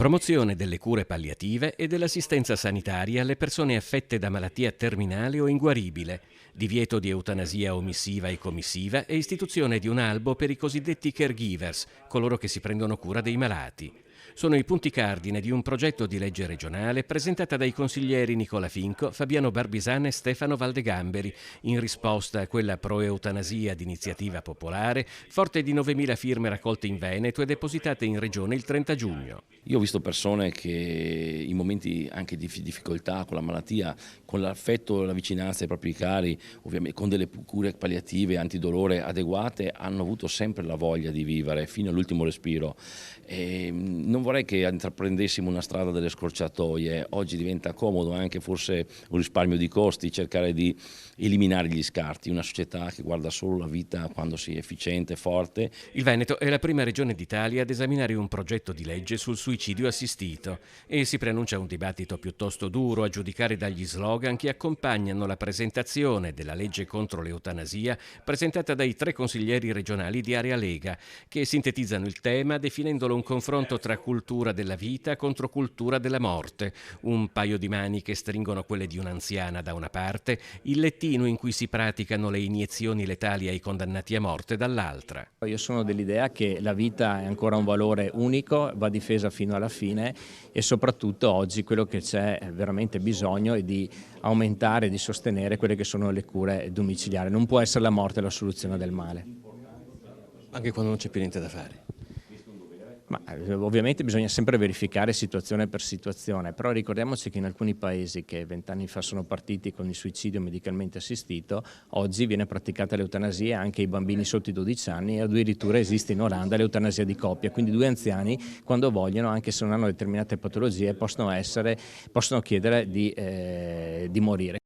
Promozione delle cure palliative e dell'assistenza sanitaria alle persone affette da malattia terminale o inguaribile, divieto di eutanasia omissiva e commissiva e istituzione di un albo per i cosiddetti caregivers, coloro che si prendono cura dei malati. Sono i punti cardine di un progetto di legge regionale presentata dai consiglieri Nicola Finco, Fabiano Barbisana e Stefano Valdegamberi, in risposta a quella pro-eutanasia d'iniziativa popolare, forte di 9.000 firme raccolte in Veneto e depositate in regione il 30 giugno. Io ho visto persone che in momenti anche di difficoltà con la malattia, con l'affetto e la vicinanza ai propri cari, ovviamente con delle cure palliative, antidolore adeguate, hanno avuto sempre la voglia di vivere fino all'ultimo respiro. Non vorrei che intraprendessimo una strada delle scorciatoie. Oggi diventa comodo anche forse un risparmio di costi cercare di eliminare gli scarti, una società che guarda solo la vita quando si è efficiente, forte. Il Veneto è la prima regione d'Italia ad esaminare un progetto di legge sul suicidio assistito e si preannuncia un dibattito piuttosto duro a giudicare dagli slogan che accompagnano la presentazione della legge contro l'eutanasia presentata dai 3 consiglieri regionali di Area Lega, che sintetizzano il tema definendolo un confronto tra cultura della vita contro cultura della morte, un paio di mani che stringono quelle di un'anziana da una parte, il lettino in cui si praticano le iniezioni letali ai condannati a morte dall'altra. Io sono dell'idea che la vita è ancora un valore unico, va difesa fino alla fine e soprattutto oggi quello che c'è veramente bisogno è di aumentare, di sostenere quelle che sono le cure domiciliari. Non può essere la morte la soluzione del male. Anche quando non c'è più niente da fare. Ma ovviamente bisogna sempre verificare situazione per situazione, però ricordiamoci che in alcuni paesi che 20 anni fa sono partiti con il suicidio medicalmente assistito, oggi viene praticata l'eutanasia anche ai bambini sotto i 12 anni e addirittura esiste in Olanda l'eutanasia di coppia, quindi 2 anziani quando vogliono, anche se non hanno determinate patologie, possono chiedere di morire.